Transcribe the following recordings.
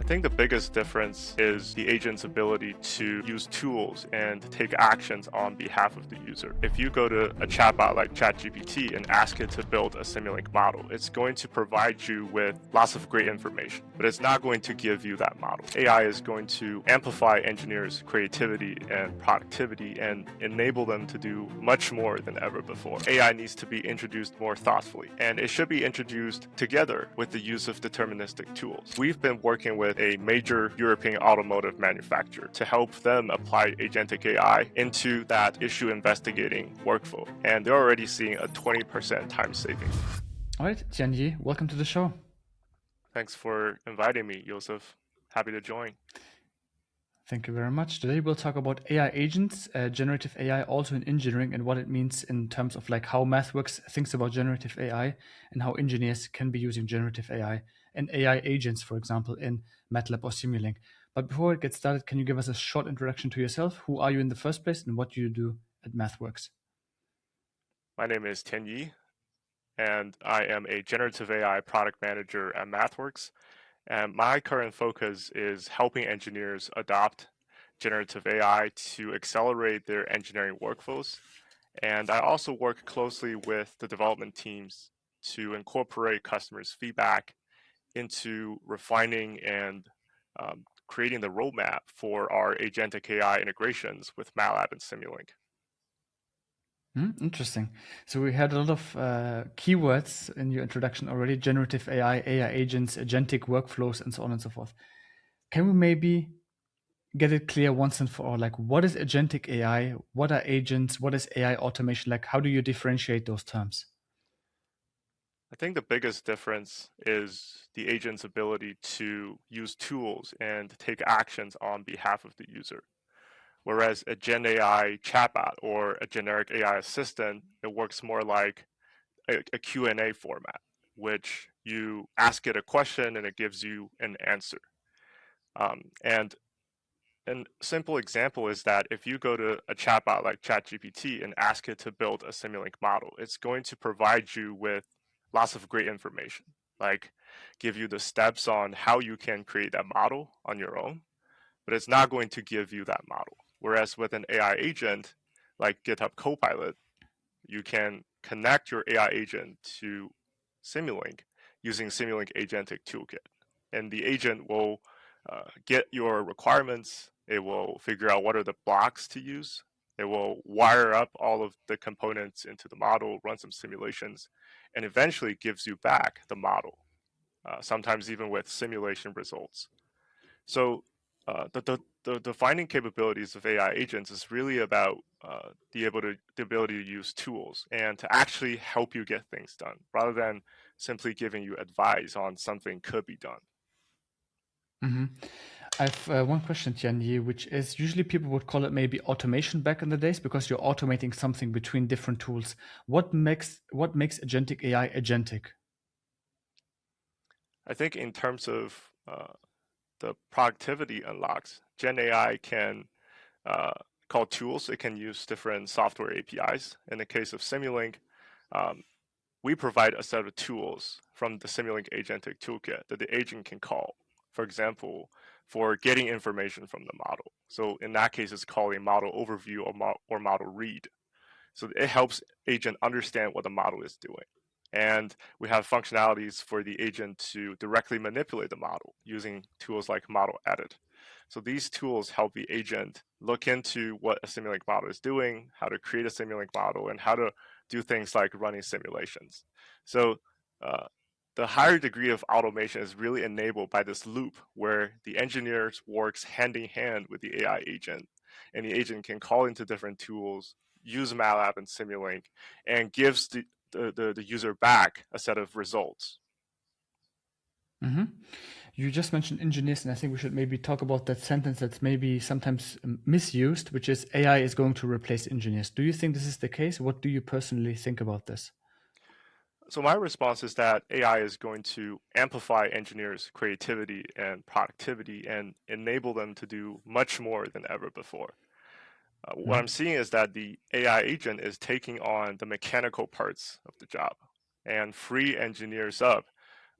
think the biggest difference is the agent's ability to use tools and take actions on behalf of the user. If you go to a chatbot like ChatGPT and ask it to build a Simulink model, it's going to provide you with lots of great information, but it's not going to give you that model. AI is going to amplify engineers' creativity and productivity and enable them to do much more than ever before. AI needs to be introduced more thoughtfully, and it should be introduced together with the use of deterministic tools. We've been working with a major European automotive manufacturer to help them apply agentic AI into that issue investigating workflow, and they're already seeing a 20% time saving. All right, Tianyi, welcome to the show. Thanks for inviting me, Joseph. Happy to join. Thank you very much. Today we'll talk about AI agents, generative AI also in engineering, and what it means in terms of like how MathWorks thinks about generative AI and how engineers can be using generative AI and AI agents, for example, in MATLAB or Simulink. But before we get started, can you give us a short introduction to yourself? Who are you in the first place and what do you do at MathWorks? My name is Tianyi, and I am a Generative AI Product Manager at MathWorks. And my current focus is helping engineers adopt generative AI to accelerate their engineering workflows. And I also work closely with the development teams to incorporate customers' feedback into refining and creating the roadmap for our agentic AI integrations with MATLAB and Simulink. Interesting. So we had a lot of keywords in your introduction already: generative AI, AI agents, agentic workflows, and so on and so forth. Can we maybe get it clear once and for all? Like, what is agentic AI? What are agents? What is AI automation? Like, how do you differentiate those terms? I think the biggest difference is the agent's ability to use tools and take actions on behalf of the user. Whereas a Gen AI chatbot or a generic AI assistant, it works more like a Q&A format, which you ask it a question and it gives you an answer. And a simple example is that if you go to a chatbot like ChatGPT and ask it to build a Simulink model, it's going to provide you with lots of great information, like give you the steps on how you can create that model on your own, but it's not going to give you that model. Whereas with an AI agent like GitHub Copilot, you can connect your AI agent to Simulink using Simulink Agentic Toolkit. And the agent will get your requirements. It will figure out what are the blocks to use. It will wire up all of the components into the model, run some simulations, and eventually gives you back the model, sometimes even with simulation results. So the defining capabilities of AI agents is really about the ability to use tools and to actually help you get things done, rather than simply giving you advice on something could be done. I have one question, Tianyi, which is usually people would call it maybe automation back in the days because you're automating something between different tools. What makes agentic AI agentic? I think in terms of the productivity unlocks, Gen AI can call tools. It can use different software APIs. In the case of Simulink, we provide a set of tools from the Simulink Agentic Toolkit that the agent can call. For example, for getting information from the model. So in that case, it's called a model overview or model read. So it helps agent understand what the model is doing. And we have functionalities for the agent to directly manipulate the model using tools like model edit. So these tools help the agent look into what a Simulink model is doing, how to create a Simulink model, and how to do things like running simulations. So the higher degree of automation is really enabled by this loop where the engineer works hand in hand with the AI agent, and the agent can call into different tools, use MATLAB and Simulink, and gives the user back a set of results. You just mentioned engineers, and I think we should maybe talk about that sentence that's maybe sometimes misused, which is AI is going to replace engineers. Do you think this is the case? What do you personally think about this? So my response is that AI is going to amplify engineers' creativity and productivity and enable them to do much more than ever before. What I'm seeing is that the AI agent is taking on the mechanical parts of the job and free engineers up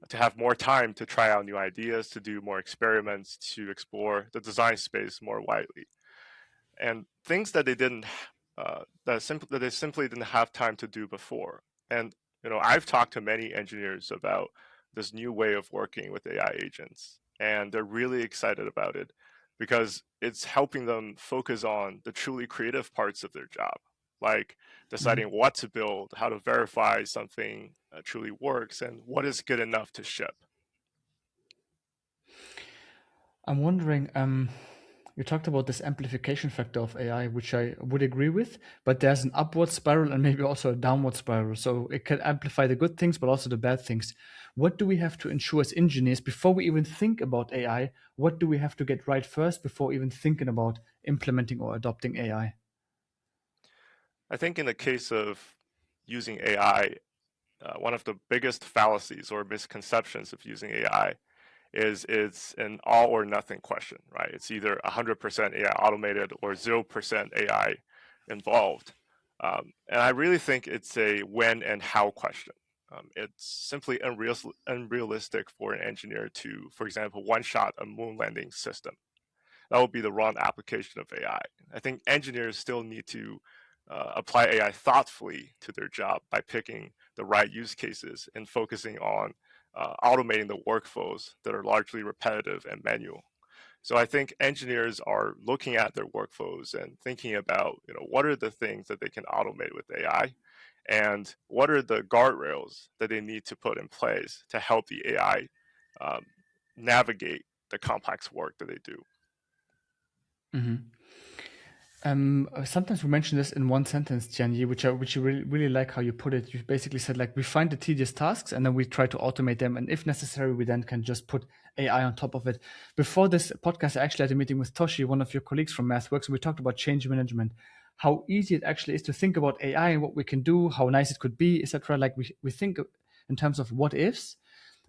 to have more time to try out new ideas, to do more experiments, to explore the design space more widely, and things that that they simply didn't have time to do before. And I've talked to many engineers about this new way of working with AI agents, and they're really excited about it because it's helping them focus on the truly creative parts of their job, like Mhm. deciding what to build, how to verify something truly works, and what is good enough to ship. I'm wondering, you talked about this amplification factor of AI, which I would agree with, but there's an upward spiral and maybe also a downward spiral. So it can amplify the good things, but also the bad things. What do we have to ensure as engineers before we even think about AI? What do we have to get right first before even thinking about implementing or adopting AI? I think in the case of using AI, one of the biggest fallacies or misconceptions of using AI is it's an all or nothing question, right? It's either 100% AI automated or 0% AI involved. And I really think it's a when and how question. It's simply unrealistic for an engineer to, for example, one shot a moon landing system. That would be the wrong application of AI. I think engineers still need to apply AI thoughtfully to their job by picking the right use cases and focusing on automating the workflows that are largely repetitive and manual. So I think engineers are looking at their workflows and thinking about, what are the things that they can automate with AI, and what are the guardrails that they need to put in place to help the AI um, navigate the complex work that they do. Mhm. Sometimes we mention this in one sentence, Tianyi, which you really like how you put it. You basically said like we find the tedious tasks and then we try to automate them, and if necessary, we then can just put AI on top of it. Before this podcast, I actually had a meeting with Toshi, one of your colleagues from MathWorks, and we talked about change management, how easy it actually is to think about AI and what we can do, how nice it could be, etc. Like we think in terms of what ifs,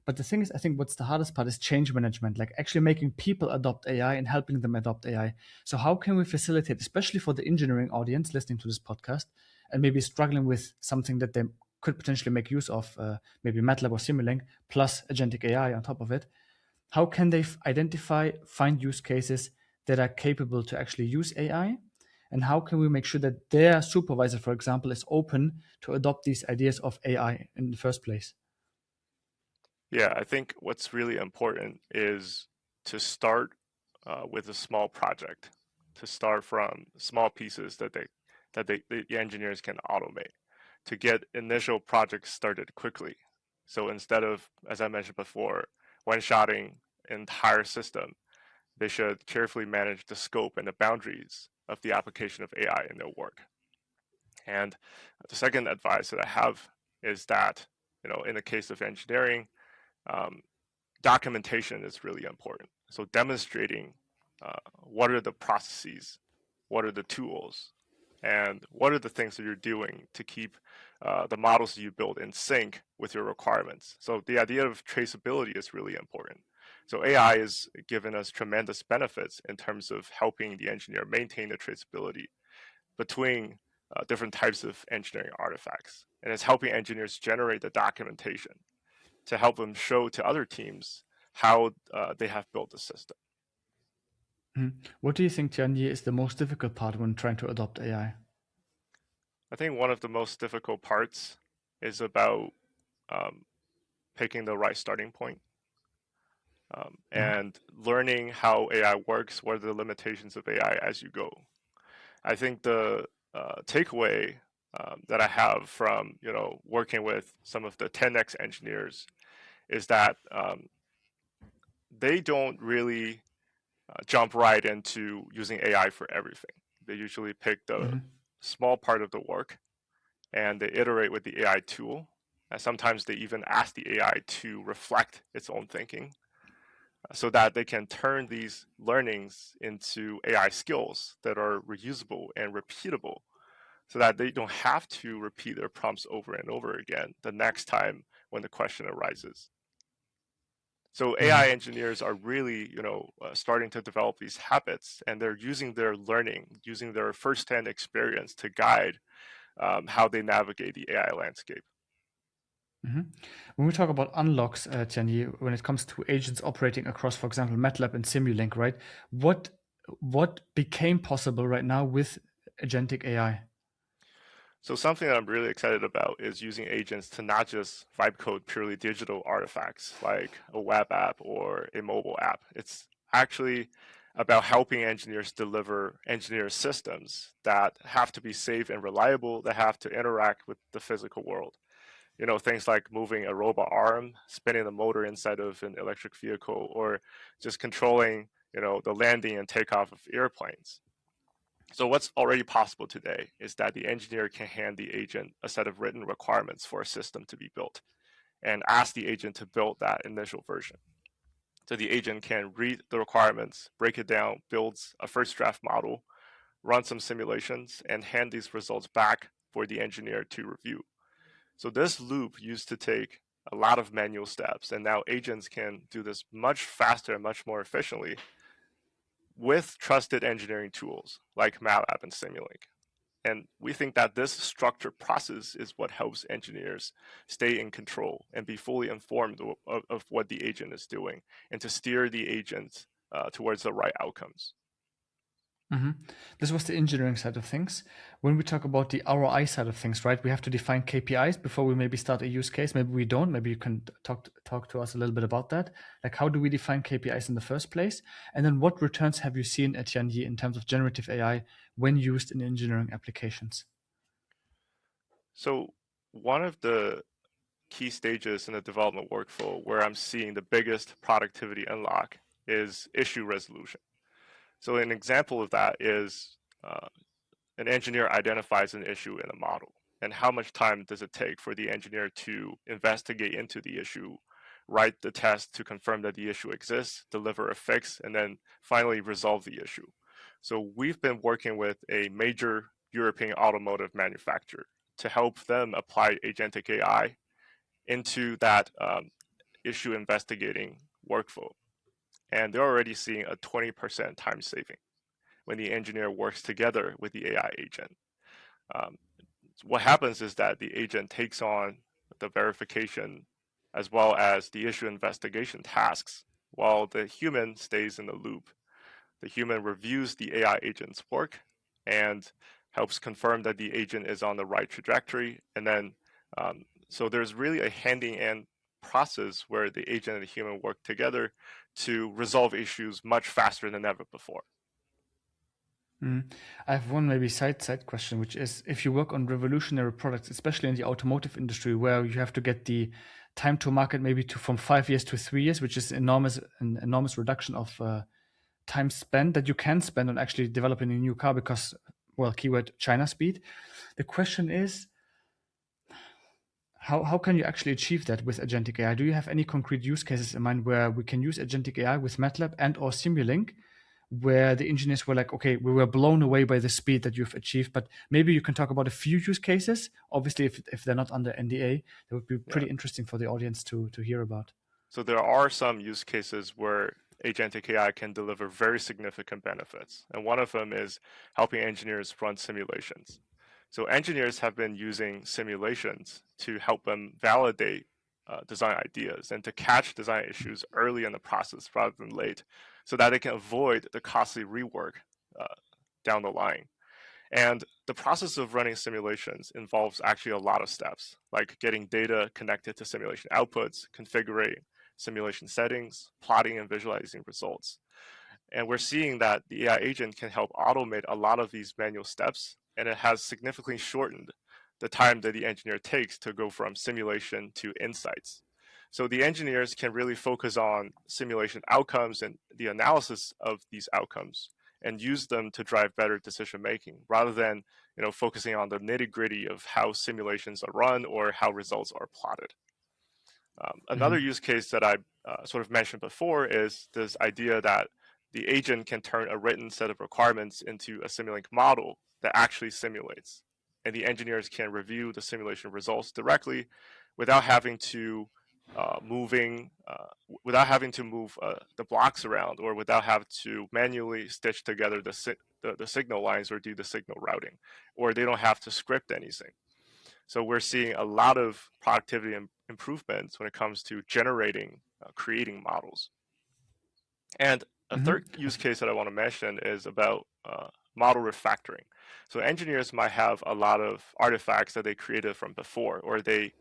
but the thing is, I think what's the hardest part is change management, like actually making people adopt AI and helping them adopt AI. So, how can we facilitate, especially for the engineering audience listening to this podcast and maybe struggling with something that they could potentially make use of, maybe MATLAB or Simulink plus agentic AI on top of it? How can they identify, find use cases that are capable to actually use AI? And how can we make sure that their supervisor, for example, is open to adopt these ideas of AI in the first place? Yeah, I think what's really important is to start with a small project, to start from small pieces the engineers can automate, to get initial projects started quickly. So instead of, as I mentioned before, one-shotting entire system, they should carefully manage the scope and the boundaries of the application of AI in their work. And the second advice that I have is that, in the case of engineering, um, documentation is really important. So demonstrating what are the processes, what are the tools, and what are the things that you're doing to keep the models that you build in sync with your requirements. So the idea of traceability is really important. So AI is giving us tremendous benefits in terms of helping the engineer maintain the traceability between different types of engineering artifacts. And it's helping engineers generate the documentation to help them show to other teams how they have built the system. Mhm. What do you think, Tianyi, is the most difficult part when trying to adopt AI? I think one of the most difficult parts is about um, picking the right starting point, Mhm. and learning how AI works, what are the limitations of AI as you go. I think the takeaway that I have from working with some of the 10x engineers is that they don't really jump right into using AI for everything. They usually pick the Mhm. small part of the work and they iterate with the AI tool. And sometimes they even ask the AI to reflect its own thinking so that they can turn these learnings into AI skills that are reusable and repeatable so that they don't have to repeat their prompts over and over again the next time when the question arises. So AI Mhm. engineers are really, starting to develop these habits, and they're using their learning, using their firsthand experience to guide how they navigate the AI landscape. When we talk about unlocks, Tianyi, when it comes to agents operating across, for example, MATLAB and Simulink, right? What what became possible right now with agentic AI? So something that I'm really excited about is using agents to not just vibe code purely digital artifacts like a web app or a mobile app. It's actually about helping engineers deliver engineer systems that have to be safe and reliable, that have to interact with the physical world. Things like moving a robot arm, spinning the motor inside of an electric vehicle, or just controlling, the landing and takeoff of airplanes. So what's already possible today is that the engineer can hand the agent a set of written requirements for a system to be built and ask the agent to build that initial version. So the agent can read the requirements, break it down, builds a first draft model, run some simulations, and hand these results back for the engineer to review. So this loop used to take a lot of manual steps, and now agents can do this much faster and much more efficiently with trusted engineering tools like MATLAB and Simulink. And we think that this structured process is what helps engineers stay in control and be fully informed of what the agent is doing and to steer the agent towards the right outcomes. hmm This was the engineering side of things. When we talk about the ROI side of things, right, we have to define KPIs before we maybe start a use case. Maybe we don't. Maybe you can talk to us a little bit about that. Like, how do we define KPIs in the first place? And then what returns have you seen at Tianyi in terms of generative AI when used in engineering applications? So one of the key stages in the development workflow where I'm seeing the biggest productivity unlock is issue resolution. So an example of that is an engineer identifies an issue in a model, and how much time does it take for the engineer to investigate into the issue, write the test to confirm that the issue exists, deliver a fix, and then finally resolve the issue. So we've been working with a major European automotive manufacturer to help them apply agentic AI into that issue investigating workflow. And they're already seeing a 20% time saving when the engineer works together with the AI agent. Um, what happens is that the agent takes on the verification as well as the issue investigation tasks while the human stays in the loop. The human reviews the AI agent's work and helps confirm that the agent is on the right trajectory. And then, so there's really a hand-in-hand process where the agent and the human work together to resolve issues much faster than ever before. I have one maybe side question, which is if you work on revolutionary products, especially in the automotive industry, where you have to get the time to market maybe to from 5 years to 3 years, which is an enormous reduction of time spent that you can spend on actually developing a new car because, well, keyword China speed. The question is, how can you actually achieve that with agentic AI? Do you have any concrete use cases in mind where we can use agentic AI with MATLAB and or Simulink, where the engineers were like, okay, we were blown away by the speed that you've achieved, but maybe you can talk about a few use cases. Obviously, if they're not under NDA, that would be Yeah. pretty interesting for the audience to hear about. So there are some use cases where agentic AI can deliver very significant benefits. And one of them is helping engineers run simulations. So engineers have been using simulations to help them validate design ideas and to catch design issues early in the process rather than late so that they can avoid the costly rework uh, down the line. And the process of running simulations involves actually a lot of steps, like getting data connected to simulation outputs, configuring simulation settings, plotting and visualizing results. And we're seeing that the AI agent can help automate a lot of these manual steps, and it has significantly shortened the time that the engineer takes to go from simulation to insights. So the engineers can really focus on simulation outcomes and the analysis of these outcomes and use them to drive better decision making rather than focusing on the nitty gritty of how simulations are run or how results are plotted. Another Mhm. use case that I sort of mentioned before is this idea that the agent can turn a written set of requirements into a Simulink model that actually simulates. And the engineers can review the simulation results directly without having to without having to move the blocks around or without having to manually stitch together the signal lines or do the signal routing, or they don't have to script anything. So we're seeing a lot of productivity improvements when it comes to generating, creating models. And a Mm-hmm. third use case that I want to mention is about model refactoring. So engineers might have a lot of artifacts that they created from before, or they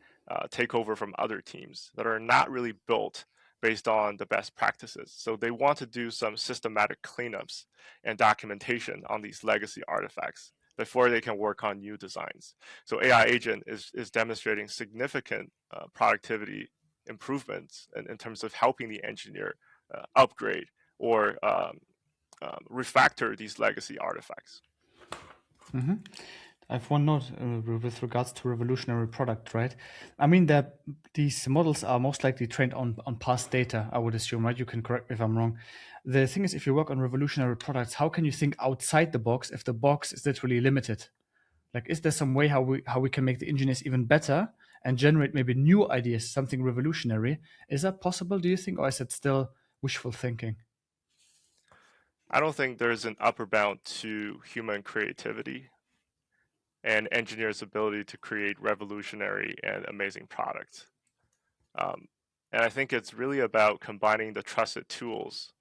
take over from other teams that are not really built based on the best practices. So they want to do some systematic cleanups and documentation on these legacy artifacts before they can work on new designs. So AI agent is demonstrating significant productivity improvements in terms of helping the engineer upgrade or refactor these legacy artifacts. Mm-hmm. I have one note with regards to revolutionary product, right? I mean that these models are most likely trained on past data, I would assume, right? You can correct me if I'm wrong. The thing is, if you work on revolutionary products, how can you think outside the box if the box is literally limited? Like, is there some way how we can make the engineers even better and generate maybe new ideas, something revolutionary? Is that possible, do you think, or is it still wishful thinking? I don't think there's an upper bound to human creativity and engineers' ability to create revolutionary and amazing products. Um, and I think it's really about combining the trusted tools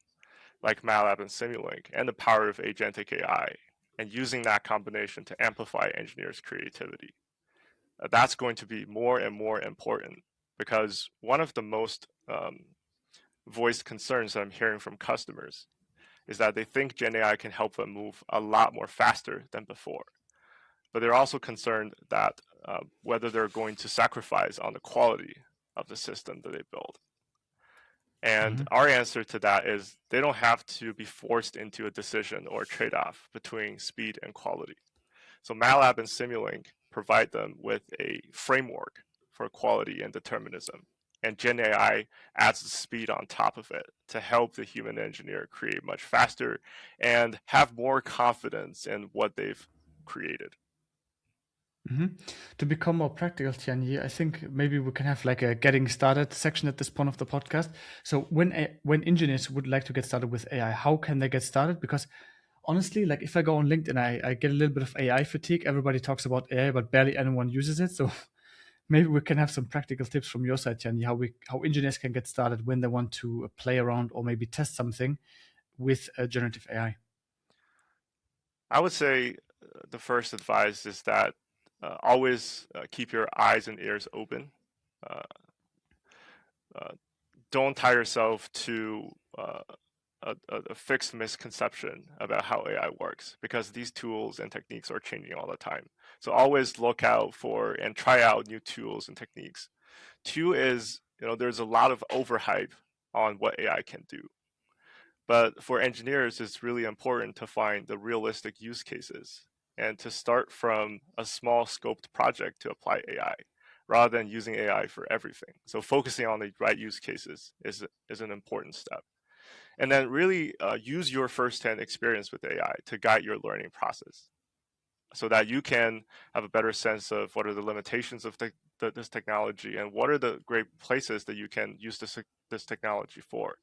like MATLAB and Simulink and the power of agentic AI and using that combination to amplify engineers' creativity. That's going to be more and more important because one of the most voiced concerns that I'm hearing from customers is that they think Gen AI can help them move a lot more faster than before. But they're also concerned that whether they're going to sacrifice on the quality of the system that they build. And Mm-hmm. our answer to that is they don't have to be forced into a decision or trade off between speed and quality. So MATLAB and Simulink provide them with a framework for quality and determinism. And Gen AI adds the speed on top of it to help the human engineer create much faster and have more confidence in what they've created. Mm-hmm. To become more practical, Tianyi, I think maybe we can have like a getting started section at this point of the podcast. So when engineers would like to get started with AI, how can they get started? Because honestly, like if I go on LinkedIn, I get a little bit of AI fatigue. Everybody talks about AI, but barely anyone uses it. So maybe we can have some practical tips from your side, Tianyi, how engineers can get started when they want to play around or maybe test something with generative AI. I would say the first advice is that always keep your eyes and ears open. Uh, uh, don't tie yourself to a fixed misconception about how AI works because these tools and techniques are changing all the time. So always look out for and try out new tools and techniques. Two is, there's a lot of overhype on what AI can do. But for engineers, it's really important to find the realistic use cases and to start from a small scoped project to apply AI rather than using AI for everything. So focusing on the right use cases is an important step. And then really use your firsthand experience with AI to guide your learning process so that you can have a better sense of what are the limitations of this technology and what are the great places that you can use this technology for.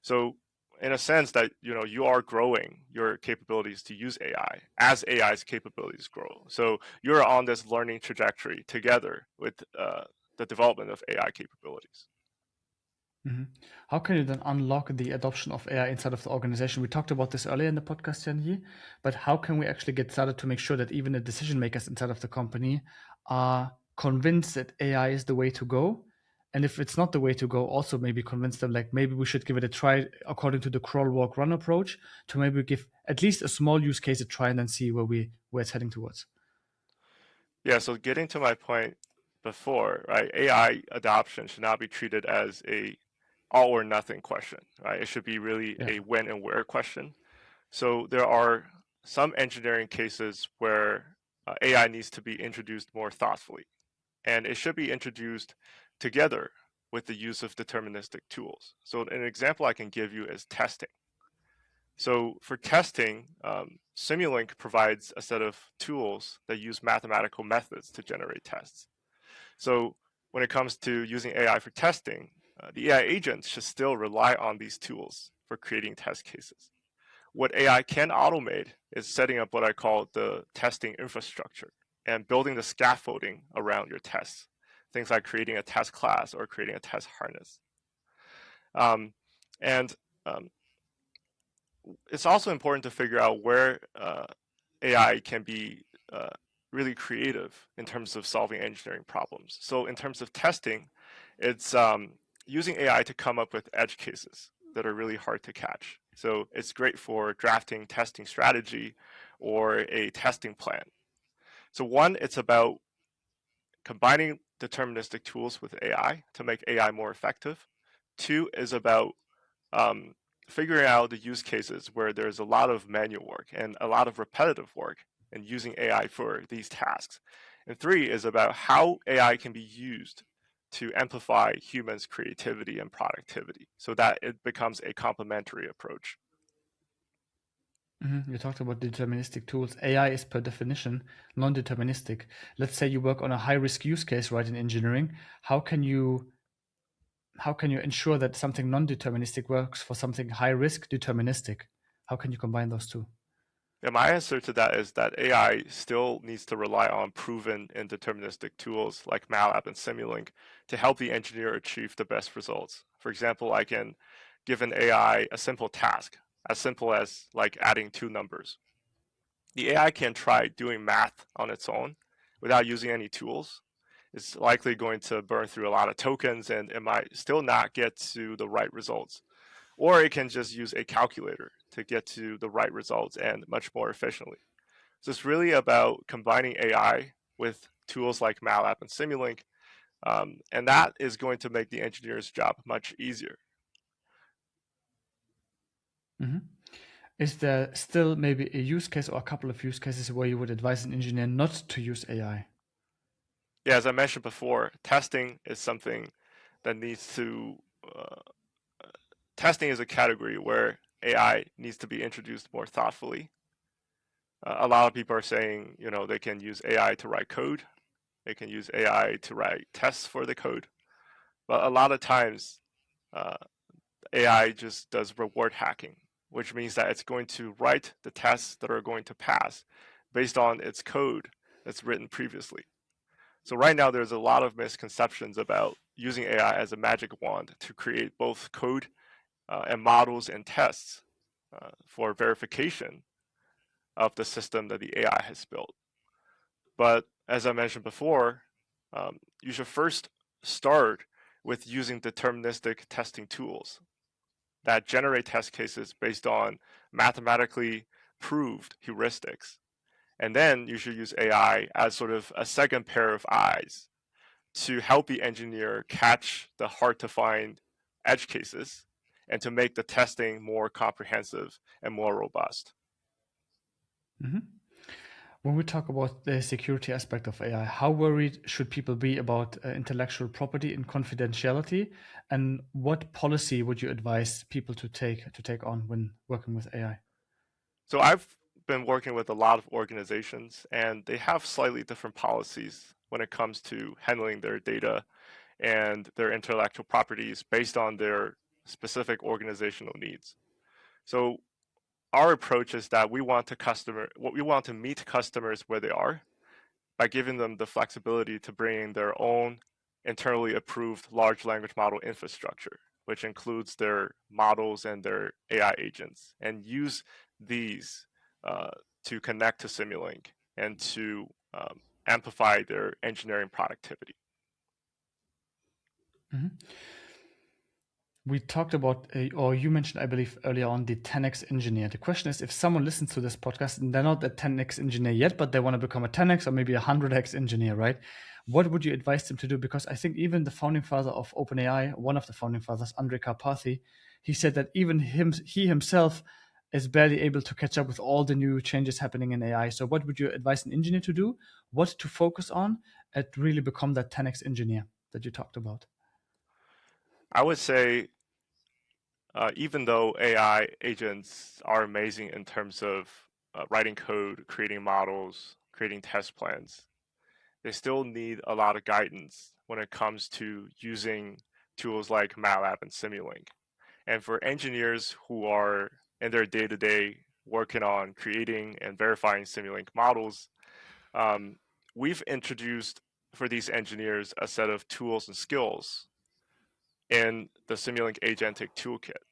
So in a sense that you are growing your capabilities to use AI as AI's capabilities grow. So you're on this learning trajectory together with the development of AI capabilities. Mhm. How can you then unlock the adoption of AI inside of the organization? We talked about this earlier in the podcast, Yanyi, but how can we actually get started to make sure that even the decision makers inside of the company are convinced that AI is the way to go? And if it's not the way to go, also maybe convince them like maybe we should give it a try according to the crawl, walk, run approach to maybe give at least a small use case a try and then see where it's heading towards. Yeah, so getting to my point before, right? AI adoption should not be treated as a all or nothing question, right? It should be really Yeah. a when and where question. So there are some engineering cases where AI needs to be introduced more thoughtfully, and it should be introduced together with the use of deterministic tools. So an example I can give you is testing. So for testing, Simulink provides a set of tools that use mathematical methods to generate tests. So when it comes to using AI for testing, the AI agents should still rely on these tools for creating test cases. What AI can automate is setting up what I call the testing infrastructure and building the scaffolding around your tests things like creating a test class or creating a test harness. Um, and it's also important to figure out where AI can be really creative in terms of solving engineering problems. So in terms of testing, it's using AI to come up with edge cases that are really hard to catch. So it's great for drafting testing strategy or a testing plan. So one, it's about combining deterministic tools with AI to make AI more effective. Two is about um, figuring out the use cases where there's a lot of manual work and a lot of repetitive work and using AI for these tasks. And three is about how AI can be used to amplify humans' creativity and productivity so that it becomes a complementary approach. You talked about deterministic tools. AI is per definition non-deterministic. Let's say you work on a high-risk use case, right, in engineering. How can you ensure that something non-deterministic works for something high-risk deterministic? How can you combine those two? Yeah, my answer to that is that AI still needs to rely on proven and deterministic tools like MATLAB and Simulink to help the engineer achieve the best results. For example, I can give an AI a simple task, as simple as like adding two numbers. The AI can try doing math on its own without using any tools. It's likely going to burn through a lot of tokens and it might still not get to the right results. Or it can just use a calculator to get to the right results and much more efficiently. So it's really about combining AI with tools like MATLAB and Simulink, and that is going to make the engineer's job much easier. Mm-hmm. Is there still maybe a use case or a couple of use cases where you would advise an engineer not to use AI? Yeah, as I mentioned before, testing is something that needs to, uh, testing is a category where AI needs to be introduced more thoughtfully. A lot of people are saying, they can use AI to write code, they can use AI to write tests for the code, but a lot of times uh, AI just does reward hacking, which means that it's going to write the tests that are going to pass based on its code that's written previously. So right now there's a lot of misconceptions about using AI as a magic wand to create both code and models and tests for verification of the system that the AI has built. But as I mentioned before, you should first start with using deterministic testing tools that generate test cases based on mathematically proved heuristics. And then you should use AI as sort of a second pair of eyes to help the engineer catch the hard to find edge cases and to make the testing more comprehensive and more robust. Mm-hmm. When we talk about the security aspect of AI, how worried should people be about intellectual property and confidentiality? And what policy would you advise people to take on when working with AI? So I've been working with a lot of organizations and they have slightly different policies when it comes to handling their data and their intellectual properties based on their specific organizational needs. So our approach is that we want to meet customers where they are by giving them the flexibility to bring in their own internally approved large language model infrastructure, which includes their models and their AI agents, and use these uh, to connect to Simulink and to amplify their engineering productivity. Mm-hmm. We talked about, or you mentioned, I believe, earlier on the 10x engineer. The question is, if someone listens to this podcast and they're not a 10x engineer yet, but they want to become a 10x or maybe a 100x engineer, right? What would you advise them to do? Because I think even the founding father of OpenAI, one of the founding fathers, Andrej Karpathy, he said that even he himself is barely able to catch up with all the new changes happening in AI. So what would you advise an engineer to do? What to focus on and really become that 10x engineer that you talked about? I would say, even though AI agents are amazing in terms of writing code, creating models, creating test plans, they still need a lot of guidance when it comes to using tools like MATLAB and Simulink. And for engineers who are in their day-to-day working on creating and verifying Simulink models, um, we've introduced for these engineers a set of tools and skills in the Simulink agentic toolkit.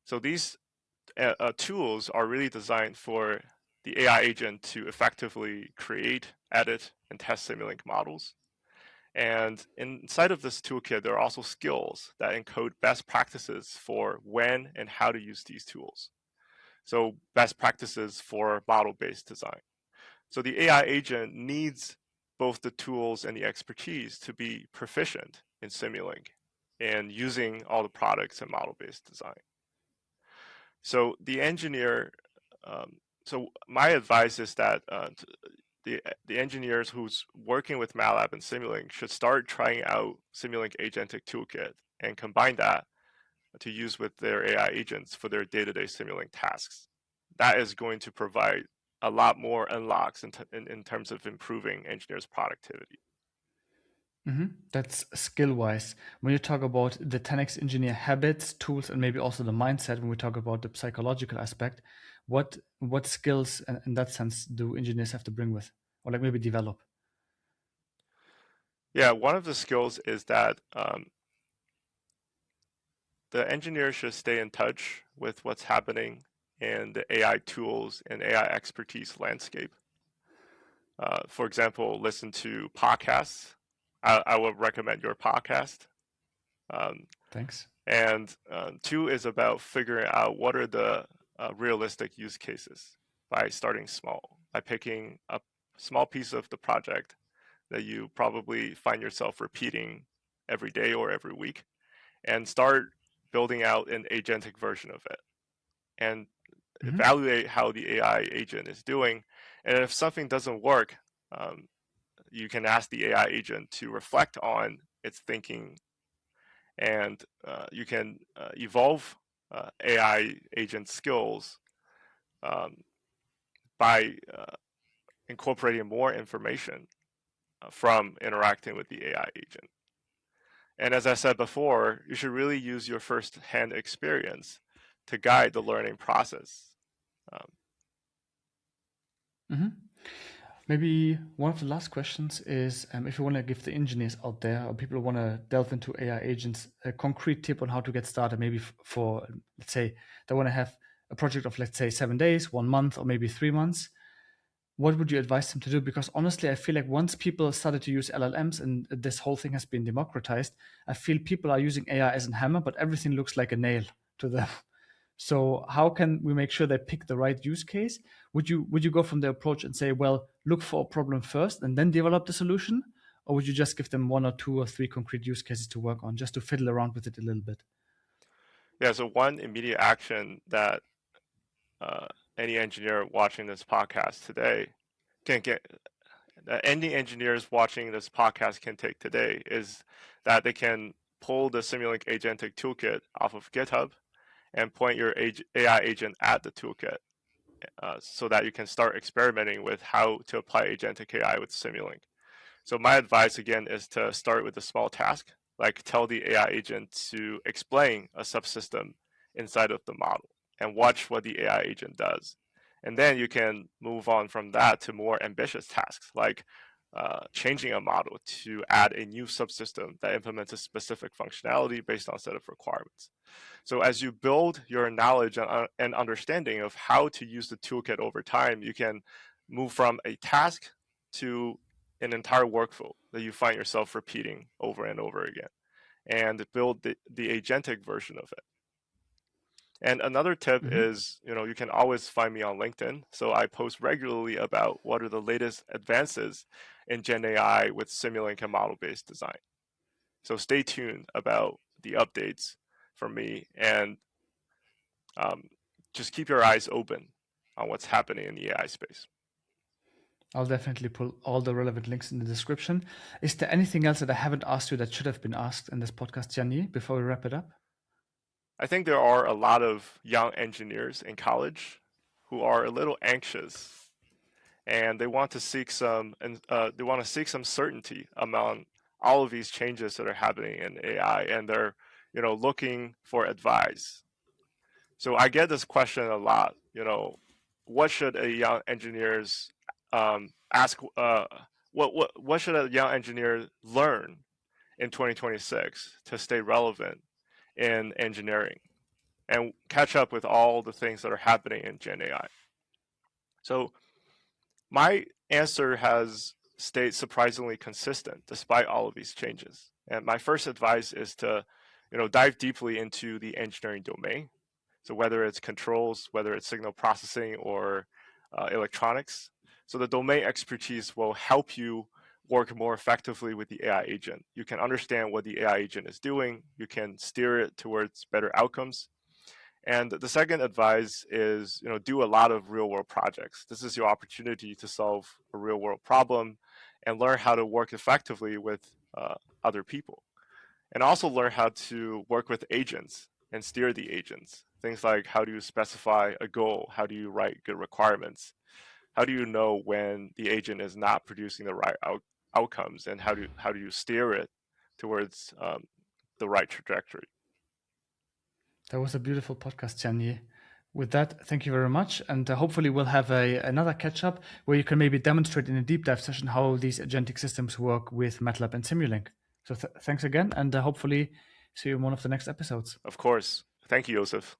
So these tools are really designed for the AI agent to effectively create, edit, and test Simulink models. And inside of this toolkit, there are also skills that encode best practices for when and how to use these tools. So best practices for model-based design. So the AI agent needs both the tools and the expertise to be proficient in Simulink and using all the products and model-based design. So the engineer, so my advice is that the engineers who's working with MATLAB and Simulink should start trying out Simulink Agentic Toolkit and combine that to use with their AI agents for their day-to-day Simulink tasks. That is going to provide a lot more unlocks in terms of improving engineers' productivity. That's skill-wise. When you talk about the 10x engineer habits, tools, and maybe also the mindset, when we talk about the psychological aspect, what skills in that sense do engineers have to bring with, or like maybe develop? Yeah, one of the skills is that the engineer should stay in touch with what's happening in the AI tools and AI expertise landscape. For example, listen to podcasts. I would recommend your podcast. Thanks. And two is about figuring out what are the realistic use cases by starting small, by picking a small piece of the project that you probably find yourself repeating every day or every week, and start building out an agentic version of it and evaluate how the AI agent is doing. And if something doesn't work, you can ask the AI agent to reflect on its thinking, and you can evolve AI agent skills by incorporating more information from interacting with the AI agent. And as I said before, you should really use your first-hand experience to guide the learning process. Maybe one of the last questions is if you want to give the engineers out there or people who want to delve into AI agents a concrete tip on how to get started, maybe for, let's say, they want to have a project of, let's say, 7 days, 1 month, or maybe 3 months. What would you advise them to do? Because honestly, I feel like once people started to use LLMs and this whole thing has been democratized, I feel people are using AI as a hammer, but everything looks like a nail to them. So how can we make sure they pick the right use case? Would you go from the approach and say, well, look for a problem first and then develop the solution? Or would you just give them 1 or 2 or 3 concrete use cases to work on just to fiddle around with it a little bit? Yeah, so one immediate action that any engineer watching this podcast today can get, that any engineers watching this podcast can take today is that they can pull the Simulink Agentic Toolkit off of GitHub and point your AI agent at the toolkit so that you can start experimenting with how to apply agentic AI with Simulink. So my advice again is to start with a small task, like tell the AI agent to explain a subsystem inside of the model and watch what the AI agent does. And then you can move on from that to more ambitious tasks, like changing a model to add a new subsystem that implements a specific functionality based on a set of requirements. So as you build your knowledge and understanding of how to use the toolkit over time, you can move from a task to an entire workflow that you find yourself repeating over and over again, and build the agentic version of it. And another tip is, you can always find me on LinkedIn. So I post regularly about what are the latest advances in Gen AI with Simulink and model-based design. So stay tuned about the updates from me, and just keep your eyes open on what's happening in the AI space. I'll definitely pull all the relevant links in the description. Is there anything else that I haven't asked you that should have been asked in this podcast, Tianyi, before we wrap it up? I think there are a lot of young engineers in college who are a little anxious, and they want to seek some certainty among all of these changes that are happening in AI, and they're looking for advice. So I get this question a lot. What should a young engineers ask? what should a young engineer learn in 2026 to stay relevant in engineering and catch up with all the things that are happening in Gen AI? So my answer has stayed surprisingly consistent despite all of these changes. And my first advice is to, dive deeply into the engineering domain. So whether it's controls, whether it's signal processing or electronics, so the domain expertise will help you work more effectively with the AI agent. You can understand what the AI agent is doing. You can steer it towards better outcomes. And the second advice is, do a lot of real world projects. This is your opportunity to solve a real world problem and learn how to work effectively with other people. And also learn how to work with agents and steer the agents. Things like, how do you specify a goal? How do you write good requirements? How do you know when the agent is not producing the right outcomes? And how do you steer it towards the right trajectory? That was a beautiful podcast, Tianyi. With that, thank you very much. And hopefully we'll have another catch up where you can maybe demonstrate in a deep dive session how these agentic systems work with MATLAB and Simulink. So thanks again, and hopefully see you in one of the next episodes. Of course. Thank you, Joseph.